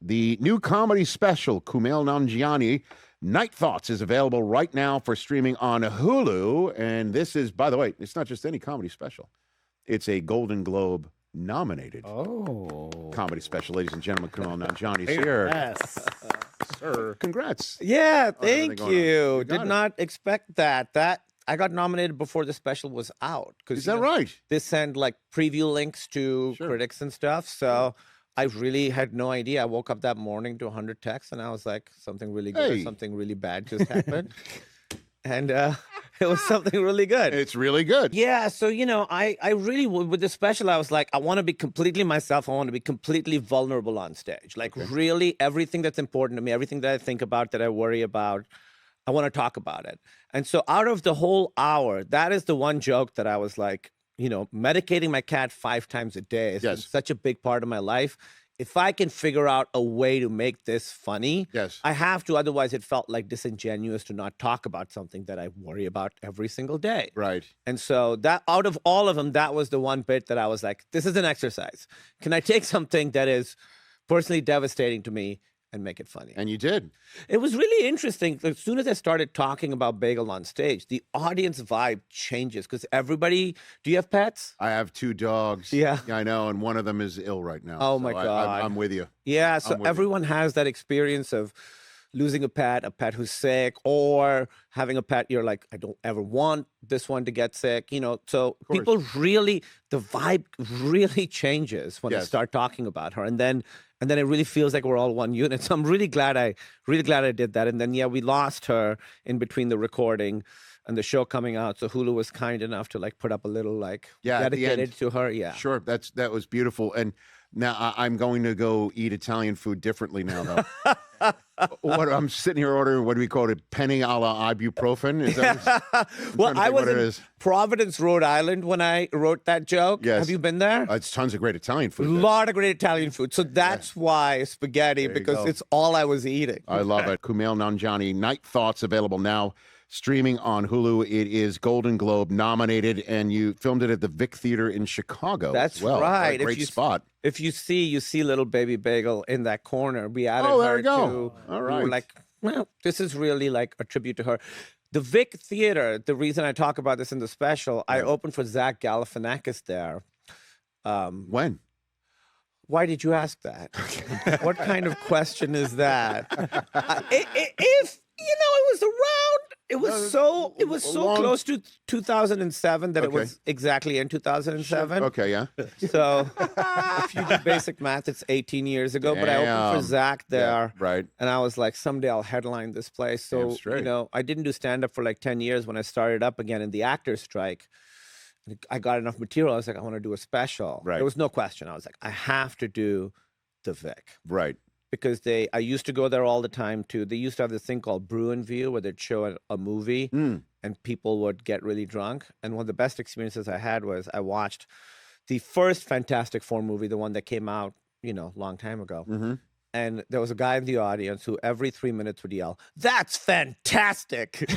The new comedy special, Kumail Nanjiani, Night Thoughts, is available right now for streaming on Hulu. And this is, by the way, it's not just any comedy special. It's a Golden Globe nominated comedy special. Ladies and gentlemen, Kumail Nanjiani's here. Yes. Sir, congrats. Yeah, thank you. You got Did it. not expect that. I got nominated before the special was out. Is that right? They send like preview links to Sure. critics and stuff. So I really had no idea. I woke up that morning to 100 texts and I was like, something really good or Hey. something really bad just happened. And it was something really good. It's really good. Yeah, so, I really, with the special, I was like, I want to be completely myself. I want to be completely vulnerable on stage. Like, really, everything that's important to me, everything that I think about, that I worry about, I want to talk about it. And so out of the whole hour, that is the one joke that I was like, medicating my cat 5 times a day is Yes. such a big part of my life. If I can figure out a way to make this funny, Yes. I have to. Otherwise, it felt like disingenuous to not talk about something that I worry about every single day. Right. And so that out of all of them, that was the one bit that I was like, this is an exercise. Can I take something that is personally devastating to me and make it funny? And you did. It was really interesting. As soon as I started talking about bagel on stage, the audience vibe changes because everybody, do you have pets? I have 2 dogs. Yeah. I know, and one of them is ill right now. Oh, so my God. I'm with you. Yeah, so I'm with you. everyone has that experience of losing a pet who's sick, or having a pet you're like, I don't ever want this one to get sick, So course. people really, the vibe really changes when I Yes. start talking about her. And then it really feels like we're all one unit. So I'm really glad I did that. And then, we lost her in between the recording and the show coming out. So Hulu was kind enough to put up a little at the end. dedicated to her. Yeah. Sure, that was beautiful. And now I'm going to go eat Italian food differently now, though. I'm sitting here ordering, what do we call it? Penny alla ibuprofen? Is that Well, I was what it in is. Providence, Rhode Island when I wrote that joke. Yes. Have you been there? It's tons of great Italian A food. there. lot of great Italian food. So that's why spaghetti, There you because go. it's all I was eating. I love it. Kumail Nanjiani, Night Thoughts, available now, streaming on Hulu. It is Golden Globe nominated, and you filmed it at the Vic Theater in Chicago. That's as well. right. What a great spot. If you see little baby bagel in that corner. We added Oh, there her we go. to. All We right. were like, well, this is really like a tribute to her. The Vic Theater, the reason I talk about this in the special, I opened for Zach Galifianakis there. When? Why did you ask that? What kind of question is that? If it was around, it was so long- close to 2007 that it Okay. was exactly in 2007. Okay, yeah. So if you do basic math, it's 18 years ago. But I opened Damn. for Zach there. Yeah, right. And I was like, someday I'll headline this place. Damn So, straight. I didn't do stand-up for like 10 years when I started up again in the actor's strike. I got enough material. I was like, I want to do a special. Right. There was no question. I was like, I have to do the Vic. Right. Because I used to go there all the time too. They used to have this thing called Brew and View where they'd show a movie and people would get really drunk. And one of the best experiences I had was I watched the first Fantastic Four movie, the one that came out, long time ago. Mm-hmm. And there was a guy in the audience who every 3 minutes would yell, "That's fantastic." And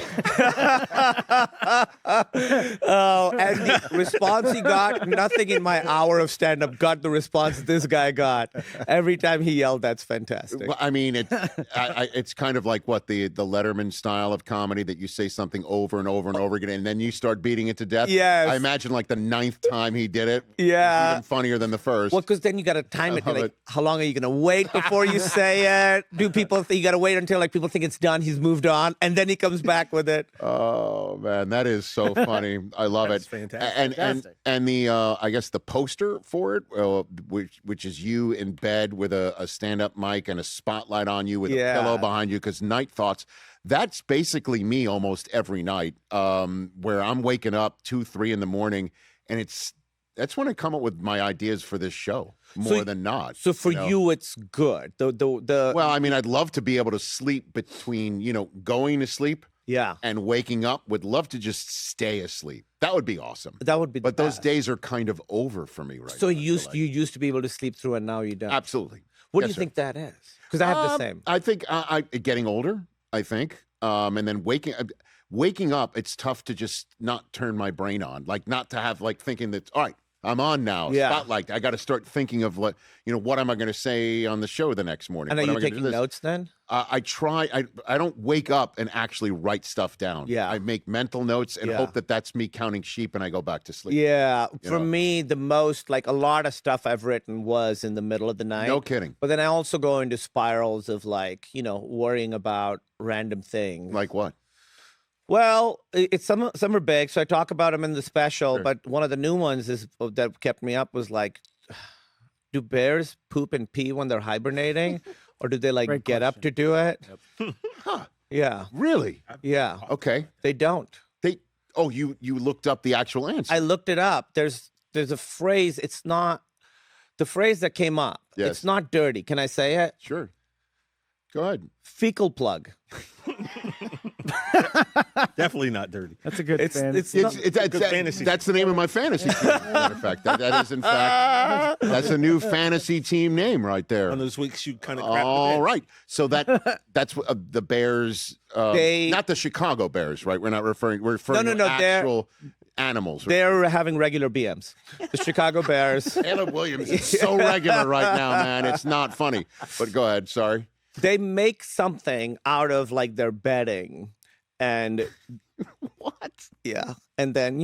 the response he got, nothing in my hour of stand-up got the response this guy got. Every time he yelled, "That's fantastic." Well, I mean, it's kind of like what the Letterman style of comedy that you say something over and over and over again, and then you start beating it to death. Yes. I imagine like the 9th time he did it. Yeah. Even funnier than the first. Well, because then you got to time it. You're love like, it. how long are you going to wait before you say it? Do people think you got to wait until like people think it's done, he's moved on, and then he comes back with it? Oh man, that is so funny. I love That's it. fantastic. And the I guess the poster for it, which is you in bed with a stand-up mic and a spotlight on you with a pillow behind you, because Night Thoughts. That's basically me almost every night, where I'm waking up 2, 3 in the morning, and that's when I come up with my ideas for this show more than not. So for you, it's good. Well, I mean, I'd love to be able to sleep between, going to sleep and waking up. Would love to just stay asleep. That would be awesome. That would be. But those days are kind of over for me right now. So you you used to be able to sleep through, and now you don't. Absolutely. What do Yes, you sir. think that is? Because I have the same. I think I getting older. I think, and then waking up. It's tough to just not turn my brain on, like not to have like thinking that all right, I'm on now. Yeah. Spotlight. I got to start thinking of what am I going to say on the show the next morning? And are What am you I gonna do taking this? notes then? I try. I don't wake up and actually write stuff down. Yeah. I make mental notes and hope that that's me counting sheep, and I go back to sleep. Yeah. For me, the most, like a lot of stuff I've written was in the middle of the night. No kidding. But then I also go into spirals of like, worrying about random things. Like what? Well, it's some are big, so I talk about them in the special. Sure. But one of the new ones that kept me up was like, do bears poop and pee when they're hibernating, or do they like get up to do it? Yep. Huh. Yeah. Really? Yeah. Okay. They don't. You looked up the actual answer. I looked it up. There's a phrase. It's not the phrase that came up. Yes. It's not dirty. Can I say it? Sure. Go ahead. Fecal plug. Definitely not dirty. That's a good It's fantasy. That's the name of my fantasy team. As a matter of fact, that is in fact that's a new fantasy team name right there. On those weeks you kind of crap. All right, so that's what the Bears, not the Chicago Bears, right? We're referring to actual animals. They're having regular BMs. The Chicago Bears. Caleb Williams is so regular right now, man. It's not funny. But go ahead. Sorry. They make something out of like their bedding, and what? Yeah, and then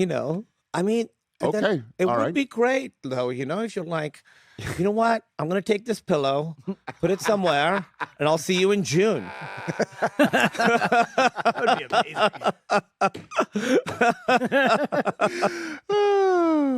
I mean, okay, it would be great though, if you're like, you know what, I'm gonna take this pillow, put it somewhere, and I'll see you in June. That would be amazing.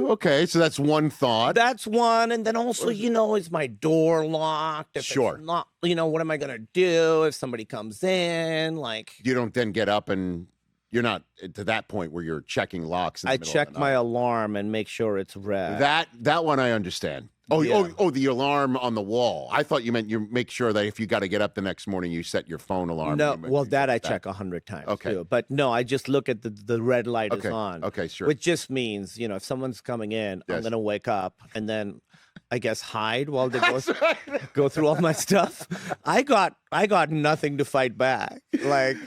Okay, so that's one thought. That's one, and then also, is my door locked? If Sure. It's not, what am I gonna do if somebody comes in? Like, You don't then get up and you're not to that point where you're checking locks. In the I middle check of the my night. alarm and make sure it's red. That one I understand. Yeah. The alarm on the wall. I thought you meant you make sure that if you got to get up the next morning, you set your phone alarm. No, well, that I check 100 times. Okay. Too. But no, I just look at the red light is on. Okay, sure. Which just means, if someone's coming in, I'm Yes. going to wake up and then I guess hide while they go through all my stuff. I got nothing to fight back. Like,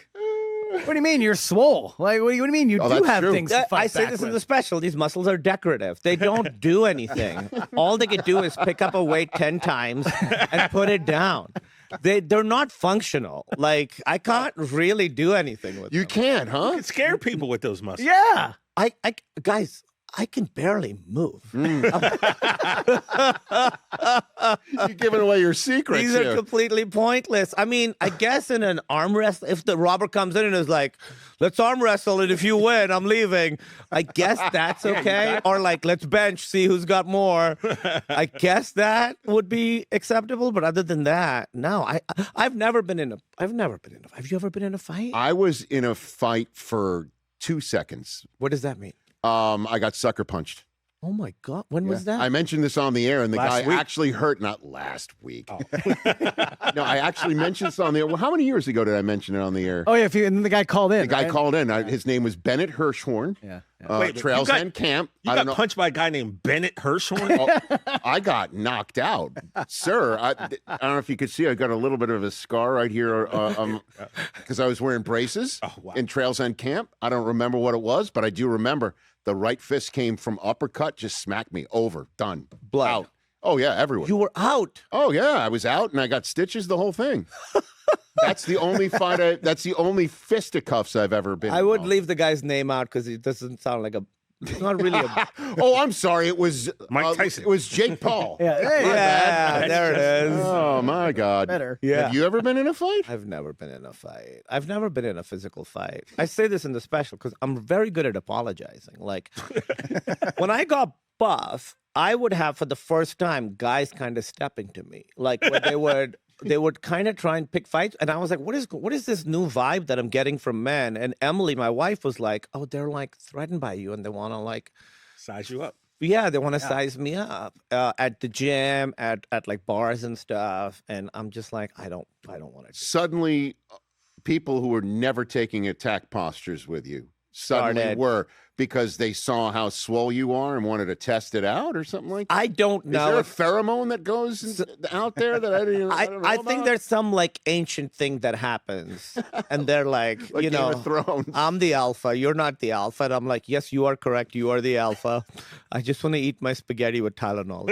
What do you mean? You're swole. Like, what do you mean? You do that's have true. things to fight I say back this with. in the special. These muscles are decorative. They don't do anything. All they could do is pick up a weight 10 times and put it down. They're not functional. Like, I can't really do anything with You them. can, huh? You can scare people with those muscles. Yeah. Guys, I can barely move. You're giving away your secrets These here. are completely pointless. I mean, I guess in an arm wrestle, if the robber comes in and is like, let's arm wrestle, and if you win, I'm leaving. I guess that's okay. Or like, let's bench, see who's got more. I guess that would be acceptable. But other than that, no. I've never been in a. Have you ever been in a fight? I was in a fight for 2 seconds. What does that mean? I got sucker punched. Oh my God! When was that? I mentioned this on the air, and the Last guy week. actually hurt. Not last week. No, I actually mentioned this on the air. Well, how many years ago did I mention it on the air? Oh yeah. And the guy called in. The guy right? called in. His name was Bennett Hirschhorn. Yeah. Wait, but Trails you got- End Camp. You I got don't know. punched by a guy named Bennett Hirschhorn? I got knocked out, sir. I don't know if you could see. I got a little bit of a scar right here because I was wearing braces in Trails End Camp. I don't remember what it was, but I do remember the right fist came from uppercut, just smacked me over, done, Blood. out. Oh yeah, everywhere. You were out. Oh yeah, I was out and I got stitches, the whole thing. That's the only fight. That's the only fisticuffs I've ever been. I would involved. leave the guy's name out because it doesn't sound like a. It's not really a. Oh, I'm sorry. It was Mike Tyson. It was Jake Paul. Yeah. My Hey, bad. Yeah, there it is. Oh my God. Better. Yeah. Have you ever been in a fight? I've never been in a fight. I've never been in a physical fight. I say this in the special because I'm very good at apologizing. Like, when I got buff, I would have, for the first time, guys kind of stepping to me. Like, where they would kind of try and pick fights. And I was like, what is this new vibe that I'm getting from men? And Emily, my wife, was like, oh, they're like threatened by you and they want to like, Size you up. yeah, they want to size me up at the gym, at like bars and stuff. And I'm just like, I don't want to. Suddenly, people who were never taking attack postures with you suddenly Started. were. because they saw how swole you are and wanted to test it out or something like that? I don't know. Is there a pheromone that goes out there that I didn't even I don't know I think about? there's some like ancient thing that happens, and they're like, Like you Game know, of Thrones. I'm the alpha, you're not the alpha. And I'm like, yes, you are correct, you are the alpha. I just want to eat my spaghetti with Tylenol.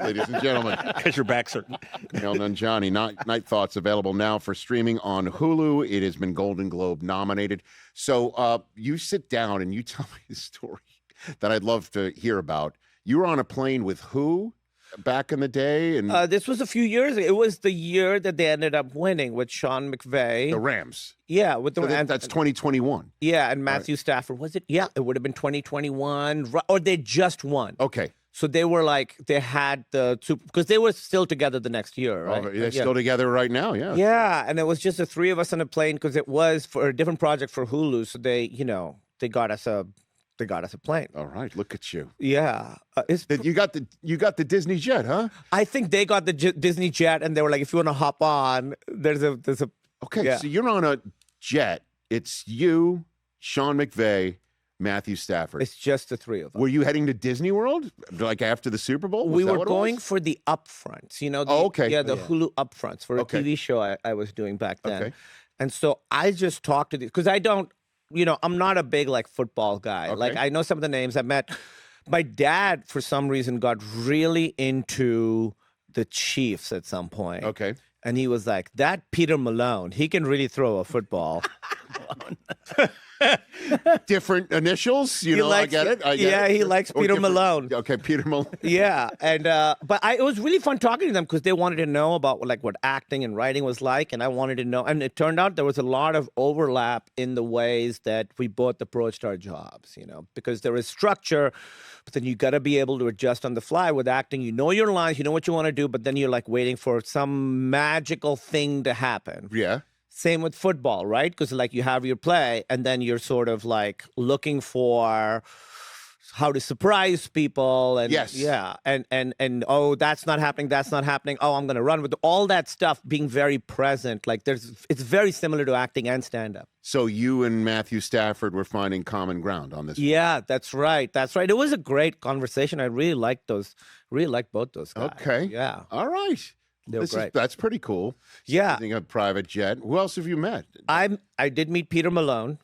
Ladies and gentlemen, Because your back's hurting. Kumail Nanjiani, Night Thoughts, available now for streaming on Hulu. It has been Golden Globe nominated. So you sit down and you tell me the story that I'd love to hear about. You were on a plane with who back in the day? And This was a few years ago. It was the year that they ended up winning with Sean McVay. the Rams. Yeah, with the So that's 2021. Yeah, and Matthew Stafford. Was it? Yeah, it would have been 2021, or they just won. Okay. So they were like, they had the two, because they were still together the next year, right? Oh, they're still together right now, yeah. Yeah, and it was just the three of us on a plane because it was for a different project for Hulu. So they, you know, they got us a plane. All right, look at you. Yeah, You got the Disney jet, huh? I think they got the Disney jet, and they were like, if you want to hop on, there's a. Okay, Yeah. so you're on a jet. It's you, Sean McVay, Matthew Stafford. It's just the three of us. Were you heading to Disney World like after the Super Bowl? Was We that were what it going was? for the upfronts, you know. Oh, okay. Yeah, the Yeah. Hulu upfronts for a Okay. TV show I was doing back then. Okay. And so I just talked to these because I don't, you know, I'm not a big like football guy. Like Okay. I know some of the names I met. My dad, for some reason, got really into the Chiefs at some point. Okay. And he was like, that Peter Malone, he can really throw a football. Different initials, He likes- I get it. yeah, he likes Oh, Peter different- Malone. Okay, Peter Malone. Yeah, and but it was really fun talking to them because they wanted to know about like what acting and writing was like, and I wanted to know. And it turned out there was a lot of overlap in the ways that we both approached our jobs. You know, because there is structure, but then you got to be able to adjust on the fly. With acting, you know your lines, you know what you want to do, but then you're like waiting for some magical thing to happen. Yeah. Same with football, right? Because like you have your play, and then you're sort of like looking for how to surprise people, and Yes. yeah, and oh, that's not happening. Oh, I'm gonna run with all that stuff. Being very present, like it's very similar to acting and stand-up. So you and Matthew Stafford were finding common ground on this. Yeah, that's right. It was a great conversation. I really liked both those guys. Okay. Yeah. All right. They were great. That's pretty cool. Yeah. Using a private jet. Who else have you met? I did meet Peter Malone.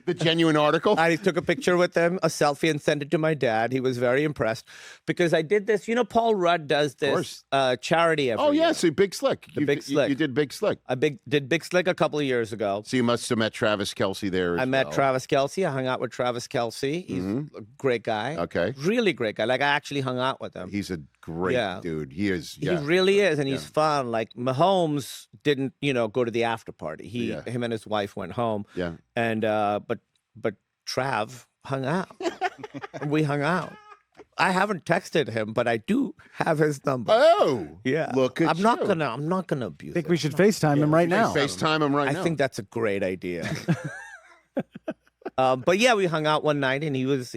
The genuine article. I took a picture with him, a selfie, and sent it to my dad. He was very impressed because I did this. You know, Paul Rudd does this charity every year. Yeah, so Big Slick. Big Slick. You did Big Slick. I did Big Slick a couple of years ago. So you must have met Travis Kelce there as I met well. Travis Kelce. I hung out with Travis Kelce. He's a great guy. Okay. Really great guy. Like I actually hung out with him. He's a great dude. He is. He Yeah. really is, and he's fun. Like Mahomes didn't, go to the after party. Him and his wife went home. Yeah. And but Trav hung out. We hung out. I haven't texted him, but I do have his number. Oh. Yeah. Look at I'm not you. gonna abuse I think it. we should FaceTime him right now. FaceTime him right now. I think that's a great idea. But yeah, we hung out one night, and he was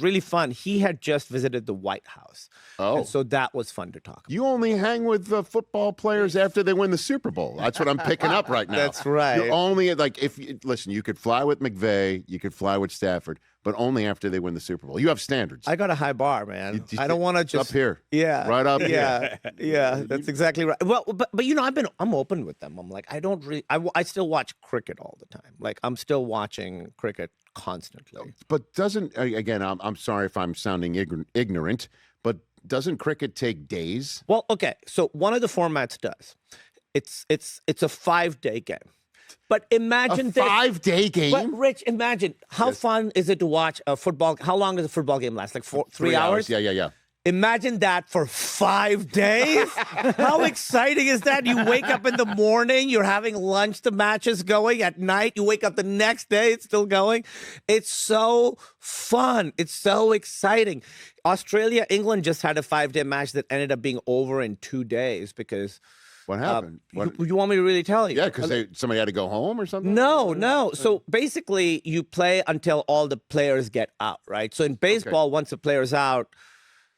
really fun. He had just visited the White House, and so that was fun to talk about. You only hang with football players after they win the Super Bowl. That's what I'm picking up right now. That's right. You're only listen. You could fly with McVay, you could fly with Stafford, but only after they win the Super Bowl. You have standards. I got a high bar, man. You I don't want to just up here. Yeah, Right up yeah, yeah. That's exactly right. Well, but I'm open with them. I'm like, I don't really. I still watch cricket all the time. Like I'm still watching cricket constantly. But doesn't again? I'm sorry if I'm sounding ignorant, but doesn't cricket take days? Well, okay. So one of the formats does. It's a 5-day game. But imagine A this. 5-day game. But Rich, imagine how fun is it to watch a football? How long does a football game last? Like 3 hours? Yeah. Imagine that for 5 days. How exciting is that? You wake up in the morning, you're having lunch, the match is going. At night, you wake up the next day, it's still going. It's so fun. It's so exciting. Australia, England just had a 5-day match that ended up being over in 2 days because. What happened? You want me to really tell you? Yeah, because somebody had to go home or something? No. So basically, you play until all the players get out, right? So in baseball, once the player's out,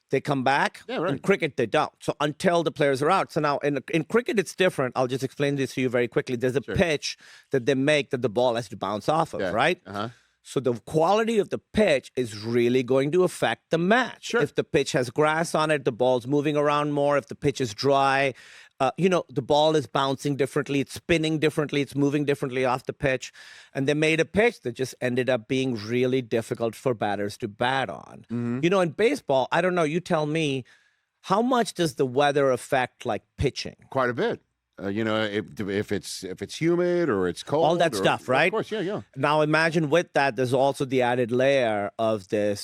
they come back. Yeah, right. In cricket, they don't. So until the players are out. So now in cricket, it's different. I'll just explain this to you very quickly. There's a pitch that they make that the ball has to bounce off of, right? Uh-huh. So the quality of the pitch is really going to affect the match. Sure. If the pitch has grass on it, the ball's moving around more. If the pitch is dry, the ball is bouncing differently. It's spinning differently. It's moving differently off the pitch. And they made a pitch that just ended up being really difficult for batters to bat on. In baseball, I don't know. You tell me, how much does the weather affect like pitching? Quite a bit. If it's humid or it's cold, all that stuff, right? Of course, yeah. Now imagine with that, there's also the added layer of the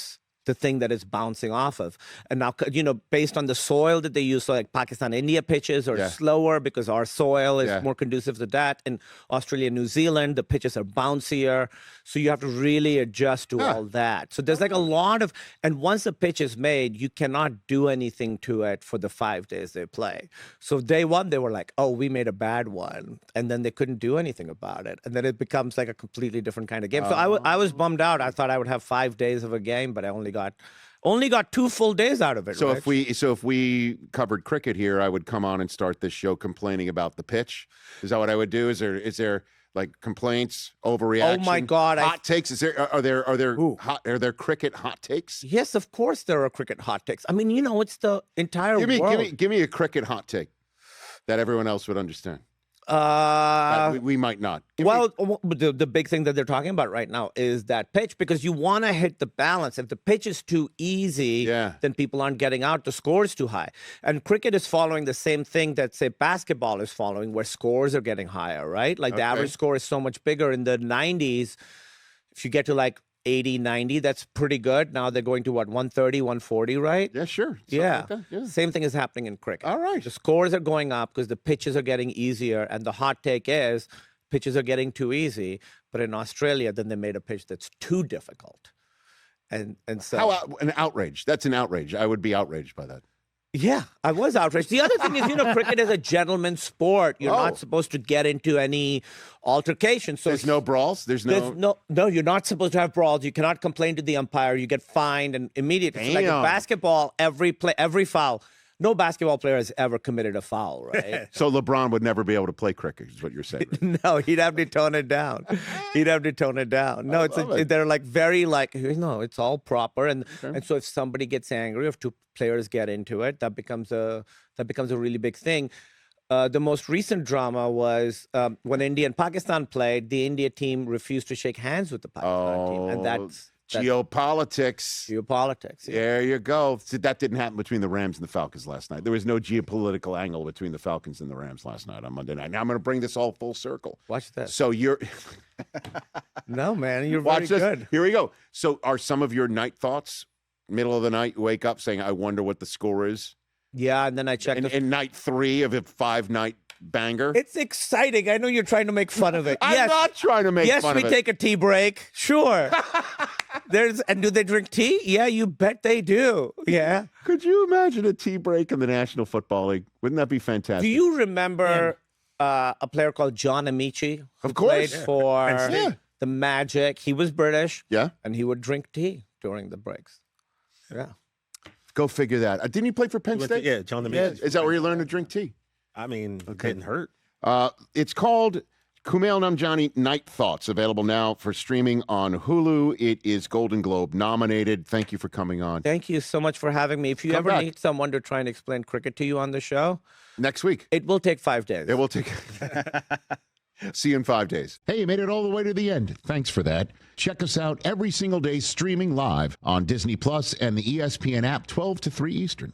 thing that it's bouncing off of. And now, based on the soil that they use, so like Pakistan, India pitches are slower because our soil is more conducive to that. In Australia, New Zealand, the pitches are bouncier. So you have to really adjust to all that. So there's like a lot of, and once a pitch is made, you cannot do anything to it for the 5 days they play. So day one, they were like, oh, we made a bad one. And then they couldn't do anything about it. And then it becomes like a completely different kind of game. So I was bummed out. I thought I would have 5 days of a game, but I only got 2 full days out of it. So Rich. if we covered cricket here, I would come on and start this show complaining about the pitch. Is that what I would do? Is there like complaints, overreaction? Oh my God! Hot takes? Are there cricket hot takes? Yes, of course there are cricket hot takes. I mean, it's the entire world. Give me a cricket hot take that everyone else would understand. We might not. The big thing that they're talking about right now is that pitch, because you want to hit the balance. If the pitch is too easy, then people aren't getting out. The score is too high. And cricket is following the same thing that, say, basketball is following, where scores are getting higher, right? Like the average score is so much bigger. In the 90s, if you get to like 80, 90, that's pretty good. Now they're going to 130, 140, right? Yeah, sure. Yeah. Same thing is happening in cricket. All right. The scores are going up because the pitches are getting easier. And the hot take is pitches are getting too easy. But in Australia, then they made a pitch that's too difficult. And so... an outrage. That's an outrage. I would be outraged by that. Yeah, I was outraged. The other thing is, cricket is a gentleman's sport. You're not supposed to get into any altercation. So there's no brawls? There's no, you're not supposed to have brawls. You cannot complain to the umpire. You get fined and immediately. Like in basketball, every foul. No basketball player has ever committed a foul, right? So LeBron would never be able to play cricket, is what you're saying. Right? No, he'd have to tone it down. No, they're like very like, it's all proper. And so if somebody gets angry, if two players get into it, that becomes a really big thing. The most recent drama was when India and Pakistan played, the India team refused to shake hands with the Pakistan team. And that's geopolitics. Yeah. There you go. See, that didn't happen between the Rams and the Falcons last night. There was no geopolitical angle between the Falcons and the Rams last night on Monday night. Now I'm going to bring this all full circle. Watch this. So you're... No, man, you're Watch very this. good. Here we go. So are some of your night thoughts, middle of the night, you wake up saying, I wonder what the score is? Yeah, and then I checked. In night 3 of a 5-night banger? It's exciting. I know you're trying to make fun of it. I'm not trying to make fun of it. Yes, we take a tea break. Sure. And do they drink tea? Yeah, you bet they do. Yeah. Could you imagine a tea break in the National Football League? Wouldn't that be fantastic? Do you remember a player called John Amici? Of course. Played for the Magic. He was British. Yeah. And he would drink tea during the breaks. Yeah. Go figure that. Didn't he play for Penn State? Yeah, John Amici. Is that where you learned to drink tea? I mean, it didn't hurt. It's called Kumail Nanjiani Night Thoughts, available now for streaming on Hulu. It is Golden Globe nominated. Thank you for coming on. Thank you so much for having me. If you ever need someone to try and explain cricket to you on the show. Next week. It will take 5 days. It will take... See you in 5 days. Hey, you made it all the way to the end. Thanks for that. Check us out every single day streaming live on Disney Plus and the ESPN app 12 to 3 Eastern.